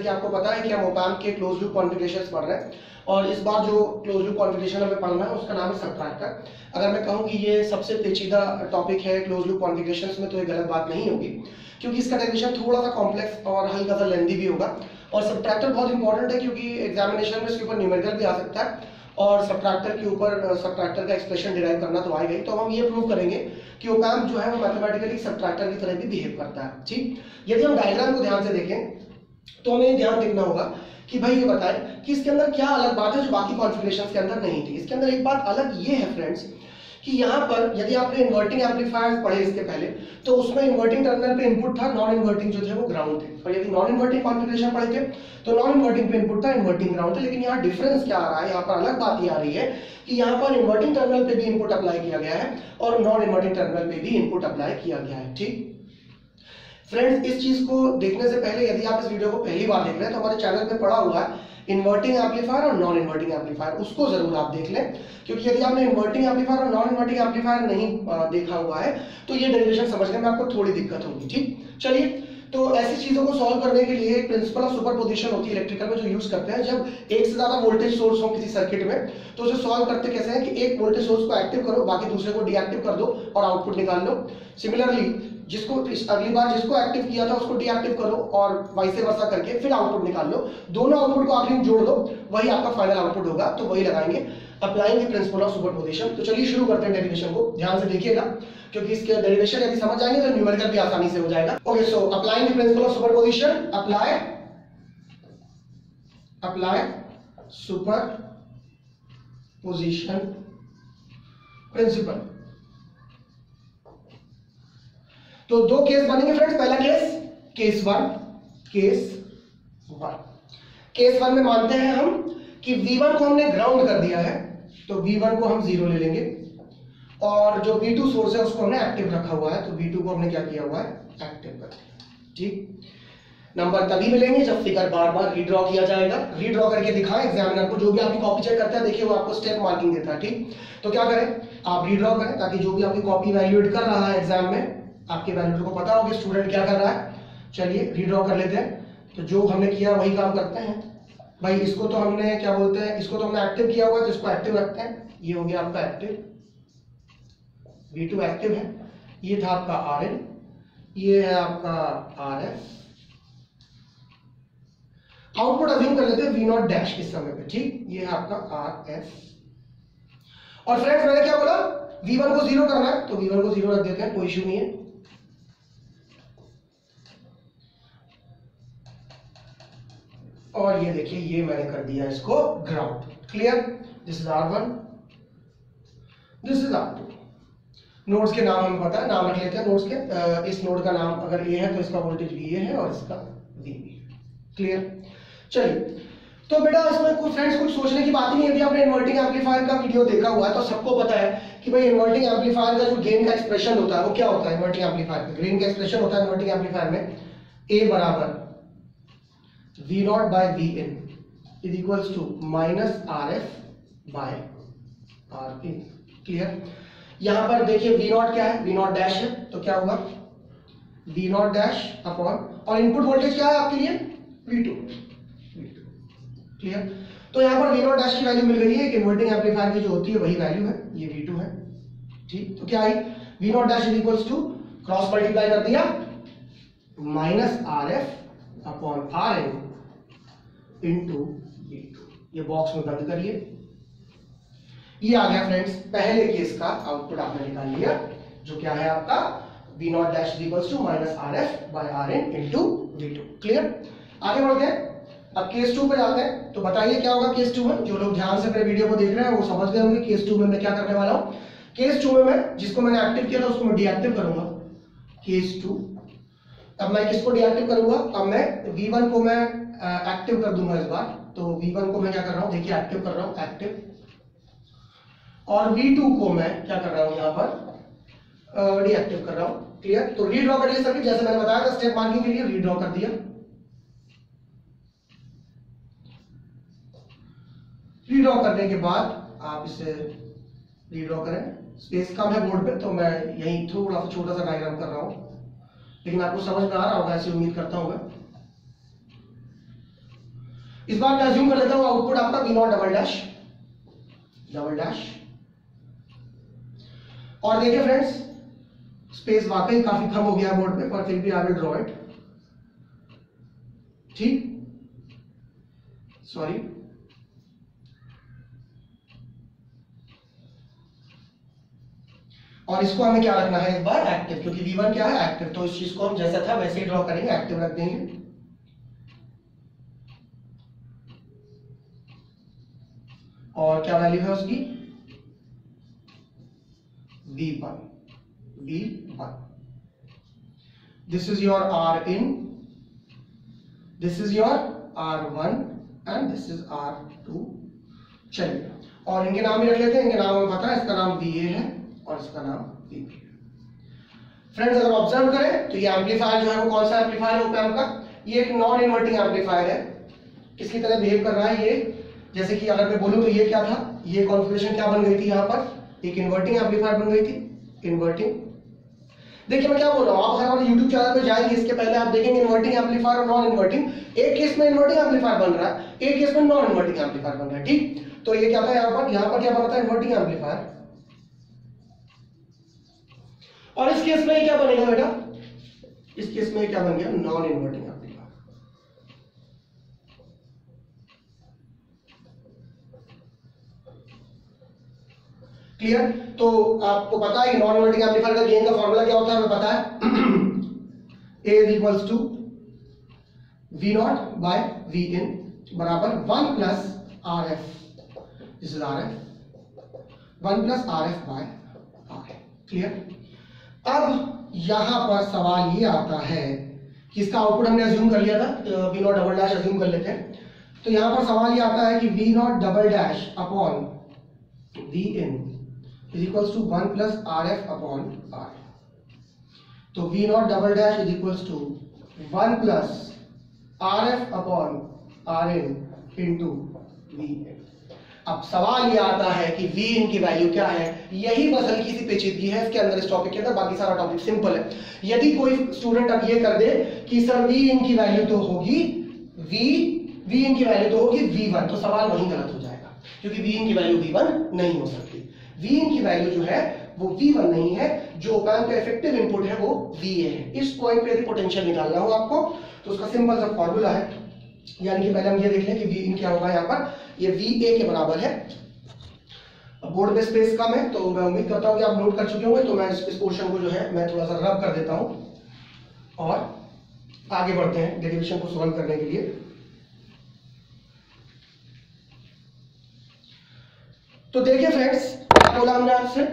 कि आपको पता है कि हम ऑप एम्प के क्लोज लूप कॉन्फ़िगरेशंस पढ़ रहे हैं और इस बार जो क्लोज लूप कॉन्फ़िगरेशन हमें पढ़ना है उसका नाम है सबट्रैक्टर। अगर मैं कहूँ कि ये सबसे पेचीदा टॉपिक है क्लोज लूप कॉन्फ़िगरेशंस में तो ये गलत बात नहीं होगी, क्योंकि इसका डेफिनेशन थोड़ा सा कॉम्प्लेक्स और हल्का सा लेंथी भी होगा। और सबट्रैक्टर बहुत इंपॉर्टेंट है क्योंकि एग्जामिनेशन में इसके ऊपर न्यूमेरिकल भी आ सकता है और सबट्रैक्टर के ऊपर सबट्रैक्टर का एक्सप्रेशन डिराइव करना तो आएगा ही। तो हम ये प्रूव करेंगे कि ऑप एम्प जो है वो मैथमेटिकली सबट्रैक्टर की तरह भी बिहेव करता है। ठीक, यदि हम डायग्राम को ध्यान से देखें तो हमें ध्यान देखना होगा कि भाई ये बताए कि इसके अंदर क्या अलग बात है जो बाकी कॉन्फ़िगरेशंस के अंदर नहीं थी। इसके अंदर एक बात अलग ये है फ्रेंड्स कि यहाँ पर यदि आपने इन्वर्टिंग एम्पलीफायर्स पढ़े इसके पहले तो उसमें इन्वर्टिंग टर्मिनल पे इनपुट था, नॉन इन्वर्टिंग जो थे वो ग्राउंड थे। और यदि नॉन इन्वर्टिंग कॉन्फ़िगरेशन पढ़े थे तो नॉन इन्वर्टिंग पे इनपुट था, इन्वर्टिंग ग्राउंड था। लेकिन यहाँ डिफरेंस क्या आ रहा है, यहाँ पर अलग बात ये आ रही है कि यहाँ पर इन्वर्टिंग टर्मिनल पे भी इनपुट अप्लाई किया गया है और नॉन इन्वर्टिंग टर्मिनल पे भी इनपुट अप्लाई किया गया है। ठीक फ्रेंड्स, इस चीज को देखने से पहले यदि आप इस वीडियो को पहली बार देख रहे हैं तो हमारे चैनल पे पड़ा हुआ है इन्वर्टिंग एम्पलीफायर और नॉन इन्वर्टिंग एम्पलीफायर, उसको जरूर आप देख लें, क्योंकि यदि आपने इन्वर्टिंग एम्पलीफायर और नॉन इन्वर्टिंग एम्पलीफायर नहीं देखा हुआ है तो ये डेरिवेशन समझने में आपको थोड़ी दिक्कत होगी। ठीक, चलिए, तो ऐसी चीजों को सॉल्व करने के लिए एक प्रिंसिपल ऑफ सुपरपोजिशन होती है इलेक्ट्रिकल में जो यूज करते हैं। जब एक से ज्यादा वोल्टेज सोर्स हो किसी सर्किट में तो उसे सॉल्व करते कैसे हैं कि एक वोल्टेज सोर्स को एक्टिव करो, बाकी दूसरे को डीएक्टिव कर दो और आउटपुट निकाल लो। सिमिलरली जिसको अगली बार जिसको एक्टिव किया था उसको डीएक्टिव करो और वाइस वर्सा करके फिर आउटपुट निकाल लो। दोनों आउटपुट को आखिर में जोड़ लो, वही आपका फाइनल आउटपुट होगा। तो वही लगाएंगे applying the principle of superposition. तो चलिए शुरू करते हैं डेरिवेशन को, ध्यान से देखिएगा क्योंकि इसके डेरिवेशन यदि समझ जाएंगे तो न्यूमेरिकल भी आसानी से हो जाएगा। Okay, so applying the principle of superposition, apply superposition principle. तो दो केस बनेंगे फ्रेंड्स। पहला केस वन। केस वन में मानते हैं हम कि V1 को हमने ग्राउंड कर दिया है तो V1 को हम 0 ले लेंगे और जो V2 सोर्स है उसको हमने एक्टिव रखा हुआ है तो V2 को हमने क्या किया हुआ है, एक्टिव कर दिया। ठीक, नंबर तभी मिलेंगे जब फिगर बार बार रीड्रॉ किया जाएगा। रीड्रॉ करके दिखाएं एग्जामिनर को, जो भी आपकी कॉपी चेक करता है देखिए वो आपको स्टेप मार्किंग देता है। ठीक, तो क्या करें, आप रीड्रॉ करें ताकि जो भी आपकी कॉपी वैल्यूएट कर रहा है एग्जाम में आपके वैल्यूएटर को पता हो कि स्टूडेंट क्या कर रहा है। चलिए रीड्रॉ कर लेते हैं। तो जो हमने किया वही काम करते हैं भाई। इसको तो हमने क्या बोलते हैं, इसको तो हमने एक्टिव किया हुआ है तो इसको एक्टिव रखते हैं। ये हो गया आपका एक्टिव, V2 एक्टिव है। ये था आपका Rn, ये है आपका Rf। आउटपुट अज्यूम कर लेते हैं V0 डैश इस समय पे। ठीक, ये है आपका Rf। और फ्रेंड्स मैंने क्या बोला, V1 को 0 करना है तो V1 को 0 रख देते हैं, कोई इश्यू नहीं है। और ये देखिए ये मैंने कर दिया इसको ground. Clear, this is R1, this is R2। Nodes के नाम हमें पता है, नाम रख लेते हैं नोड्स के। इस नोड का नाम अगर A है तो इसका वोल्टेज VA है और इसका VB है। क्लियर, चलिए तो बेटा इसमें कुछ फ्रेंड्स कुछ सोचने की बात ही नहीं। यदि आपने इन्वर्टिंग एम्पलीफायर का वीडियो देखा हुआ है तो सबको पता है कि भाई इन्वर्टिंग एम्पलीफायर का जो गेन का एक्सप्रेशन होता है वो क्या होता है। इन्वर्टिंग एम्पलीफायर का गेन का एक्सप्रेशन होता है इन्वर्टिंग एम्पलीफायर में A बराबर V0 by Vin is equals to minus RF by Rin। Clear, यहां पर देखिए V0 क्या है, V0 डैश है तो क्या होगा V0 डैश अपॉन, और इनपुट वोल्टेज क्या है आपके लिए V2। क्लियर, तो यहां पर V0 डैश की वैल्यू मिल गई है। इन्वर्टिंग एम्पलीफायर की जो होती है वही वैल्यू है, ये V2 है। ठीक, तो क्या आई V0 dash is equals to cross multiply कर दिया minus RF upon Rin into V2। ये बॉक्स में बंद करिए। ये आ गया फ्रेंड्स पहले केस का आउटपुट आपने निकाल लिया जो क्या है आपका V0 dash equals to minus RF by Rin into V2। Clear, आगे बढ़ते हैं। अब केस 2 पे जाते हैं। तो बताइए क्या होगा केस 2 में। जो लोग ध्यान से मेरे वीडियो को देख रहे हैं वो समझ गए होंगे केस 2 में मैं क्या करने वाला हूं। केस 2 में मैं जिसको मैंने एक्टिव किया था उसको मैं डीएक्टिव करूंगा। केस 2, अब मैं किसको डीएक्टिव करूंगा, अब मैं V1 को मैं एक्टिव कर दूंगा इस बार। तो V1 को मैं क्या कर रहा हूं, देखिए एक्टिव कर रहा हूं, एक्टिव। और V2 को मैं क्या कर रहा हूं यहां पर डीएक्टिव कर रहा हूं। क्लियर, तो रीड्रॉ कर लिया सर्किट जैसे मैंने बताया था स्टेप मार्किंग के लिए रीड्रॉ कर दिया। रीड्रॉ करने के बाद आप इसे रीड्रॉ करें। स्पेस कम है बोर्ड पे तो मैं यही थोड़ा सा छोटा सा डायग्राम कर रहा हूं, लेकिन आपको समझ में आ रहा होगा ऐसी उम्मीद करता हूं मैं। इस बार मैं अज्यूम कर लेता हूं आउटपुट आपका वी नॉट डबल डैश। और देखिए फ्रेंड्स, स्पेस वाकई काफी कम हो गया बोर्ड पे, पर फिर भी आई विल ड्रॉ इट। ठीक, सॉरी, और इसको हमें क्या रखना है इस बार, एक्टिव, क्योंकि V1 क्या है, एक्टिव। तो इस चीज को हम जैसा था वैसे ही ड्रॉ करेंगे, एक्टिव रख देंगे। और क्या वैल्यू है उसकी, V1। This is your R in, this is your R1 and this is R2। चलिए, और इनके नाम भी रख लेते हैं। इनके नाम हमें पता है, इसका नाम VA है और इसका नाम VB है। फ्रेंड्स, अगर ऑब्जर्व करें तो ये एम्पलीफायर जो है वो कौन सा एम्पलीफायर है ओप एम्प का, ये एक नॉन इन्वर्टिंग एम्पलीफायर है। किसकी तरह बिहेव कर रहा है ये, जैसे कि अगर मैं बोलूं तो ये क्या था, ये कॉन्फ़िगरेशन क्या बन गई थी, यहाँ पर एक इन्वर्टिंग एम्पलीफायर बन गई थी, इन्वर्टिंग। देखिए मैं क्या बोल रहा हूँ, आप अगर हमारे YouTube चैनल पे जाएंगे, इसके पहले आप देखेंगे इन्वर्टिंग एम्पलीफायर और नॉन इन्वर्टिंग। एक केस में इन्वर्टिंग एम्पलीफायर बन रहा है, एक केस में नॉन इन्वर्टिंग एम्पलीफायर बन रहा है। ठीक, तो ये क्या था यहाँ पर क्या बना था, इन्वर्टिंग एम्पलीफायर। और इस केस में क्या बनेगा बेटा, इस केस में क्या बन गया, नॉन इन्वर्टिंग एम्पलीफायर। क्लियर? तो आपको पता है नॉन इन्वर्टिंग एम्पलीफायर का गेन का फॉर्मूला क्या होता है, हमें पता है A is equals to V naught by V in बराबर 1 plus RF, this is RF, 1 plus RF by R। क्लियर? अब यहां पर सवाल ये आता है कि इसका आउटपुट हमने अज्यूम कर लिया था, V naught double dash assume कर लेते हैं। तो यहां पर सवाल ये आता है कि V naught double dash upon V in is equals to 1 plus RF upon R। तो V naught double dash is equals to 1 plus RF upon RN into VN। अब सवाल ये आता है कि V इन की वैल्यू क्या है, यही बस हल्की सी पेचीदगी है इसके अंदर, इस टॉपिक के अंदर। बाकी सारा टॉपिक सिंपल है। यदि कोई स्टूडेंट अब ये कर दे कि सर V इन की वैल्यू तो होगी V इन की वैल्यू तो होगी V1, तो सवाल वहीं गलत हो जाएगा, क्योंकि V इन की वैल्यू V1 नहीं हो सकती। V इन की वैल्यू जो है वो V1 नहीं है, जो ओप एम्प का इफेक्टिव इनपुट है वो VA है। इस पॉइंट पे यदि पोटेंशियल निकालना हो आपको तो उसका सिंपल सा फॉर्मूला है, यानी कि पहले हम ये देख लें कि V इन क्या होगा, यहाँ पर ये VA के बराबर है। अब बोर्ड में स्पेस कम है तो मैं उम्मीद करता हूँ कि आप नोट कर चुके होंगे, तो मैं इस पोर्शन को जो है मैं थोड़ा सा रब कर देता हूँ और आगे बढ़ते हैं डेरिवेशन को सॉल्व करने के लिए। तो देखिए फ्रेंड्स, क्या बोला हमने आपसे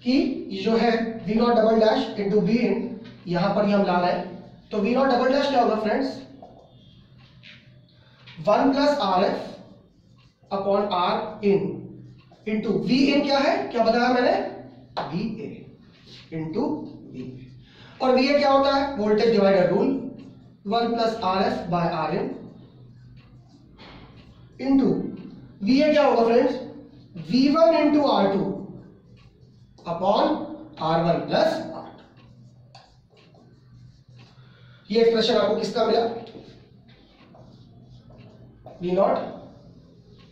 कि ये जो है V naught double dash into V इन, यहां पर ही हम ला रहे हैं। तो V नॉट डबल डैश क्या होगा friends, 1 plus RF upon R in into V in क्या है, क्या बताया मैंने, VA इंटू VA। और VA क्या होता है, voltage divider rule, 1 plus RF by R in into VA क्या होगा friends, V1 into R2 upon R1 plus R2। ये एक्सप्रेशन आपको किसका मिला, V नॉट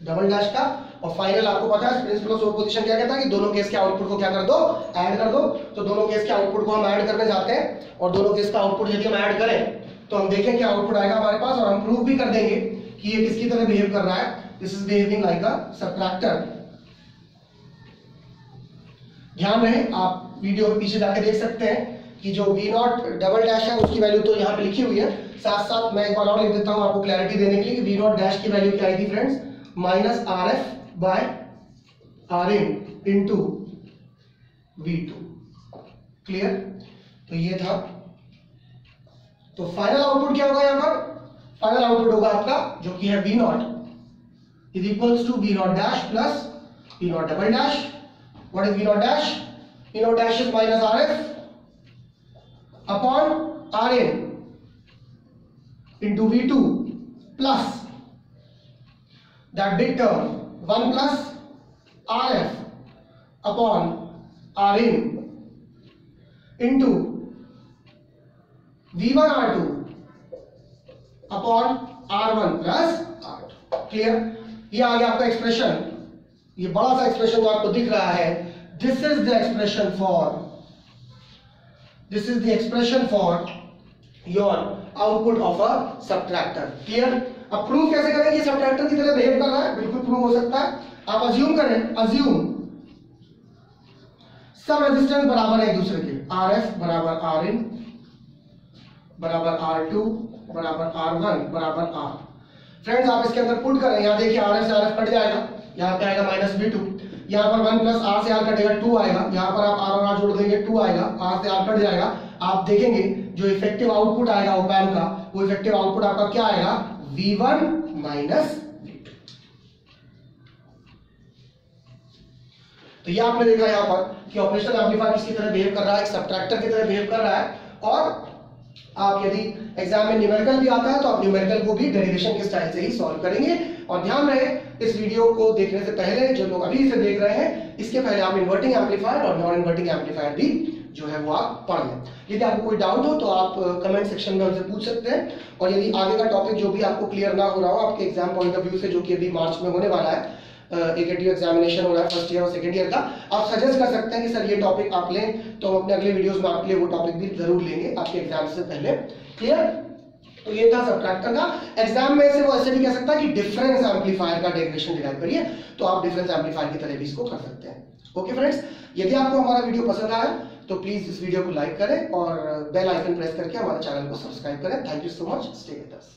डबल डैश का। और फाइनल आपको पता है प्रिंसिपल ऑफ सुपरपोजिशन क्या कहता है कि दोनों केस के आउटपुट को क्या कर दो, ऐड कर दो। तो दोनों केस के आउटपुट को हम ऐड करने जाते हैं, और दोनों केस का आउटपुट यदि हम ऐड करें तो हम देखें क्या आउटपुट आएगा हमारे पास, और हम प्रूव भी कर देंगे कि ये किसकी तरह बिहेव कर रहा है, this is behaving like a subtractor. ध्यान रहे, आप वीडियो के पीछे जाके देख सकते हैं कि जो V नॉट डबल डैश है उसकी वैल्यू तो यहाँ पे लिखी हुई है। साथ साथ मैं एक बार और लिख देता हूँ आपको क्लैरिटी देने के लिए कि V नॉट डैश की वैल्यू क्या आई थी friends, minus RF by RN into V2। Clear? तो ये था। तो फाइनल आउटपुट क्या होगा यहाँ पर, फाइनल आउटपुट होगा आपका जो कि है V naught is equals to V naught dash plus V naught double dash. What is V naught dash? V naught dash is minus RF upon RN into V2 plus that big term 1 plus RF upon RN into V1 R2 upon R1 plus R2। Clear? ये आ गया आपका expression, ये बड़ा सा expression जो आपको दिख रहा है, this is the expression for your output of a subtractor. Clear? अब प्रूव कैसे करेंगे? सबट्रैक्टर की तरह बिहेव कर रहा है, बिल्कुल प्रूव हो सकता है। आप अज्यूम करें, अज्यूम सब रेजिस्टेंस बराबर है एक दूसरे के, RF बराबर Rin बराबर R2 बराबर R1 बराबर R। फ्रेंड्स आप इसके अंदर पुट करें, यहाँ देखिए RF से RF कट जाएगा, यहाँ पे आएगा -V2, यहाँ पर 1 प्लस R से R कटेगा 2 आएगा, यहाँ पर आप R और R जोड़ देंगे 2 आएगा, R से R कट जाएगा। आप देखेंगे जो इफेक्टिव आउटपुट आएगा ऑप एम्प का, वो इफेक्टिव आउटपुट आपका क्या आएगा? V1 minus V2। तो ये आपने देखा यहाँ पर कि ऑपरेशनल एम्पलीफायर किसकी तरह बिहेव कर रहा है, एक सबट्रैक्टर की तरह बिहेव कर रहा है। और आप यदि एग्जाम में न्यूमेरिकल भी आता है तो आप न्यूमेरिकल को भी डेरिवेशन के स्टाइल से ही सॉल्व करेंगे। और ध्यान रहे, इस वीडियो को देखने से पहले जो लोग अभी इसे देख रहे हैं, इसके पहले आप इन्वर्टिंग एम्पलीफायर और नॉन इन्वर्टिंग एम्पलीफायर भी जो है वो आप पढ़ लें। यदि आपको कोई डाउट हो तो आप कमेंट सेक्शन में हमसे पूछ सकते हैं। और यदि आगे का टॉपिक जो भी आपको क्लियर ना हो रहा हो आपके एग्जाम पॉइंट ऑफ व्यू से, जो कि अभी मार्च में होने वाला है, एकेटिव एग्जामिनेशन हो रहा है फर्स्ट ईयर और सेकंड ईयर का, आप सजेस्ट कर सकते हैं कि सर ये टॉपिक आप लें, तो हम अपने अगले वीडियोस में आपके लिए वो टॉपिक भी जरूर लेंगे आपके एग्जाम से पहले। क्लियर? तो ये था सबट्रैक्टर का। एग्जाम में से वो ऐसे भी कह सकता है कि डिफरेंस एम्पलीफायर का डेरिवेशन डिराइव करिए, तो आप डिफरेंस एम्पलीफायर की तरह भी इसको कर सकते हैं। ओके फ्रेंड्स, यदि आपको हमारा वीडियो पसंद आया तो प्लीज इस वीडियो को लाइक करें और बेल आइकन प्रेस करके हमारे चैनल को सब्सक्राइब करें। Thank you so much, stay with us.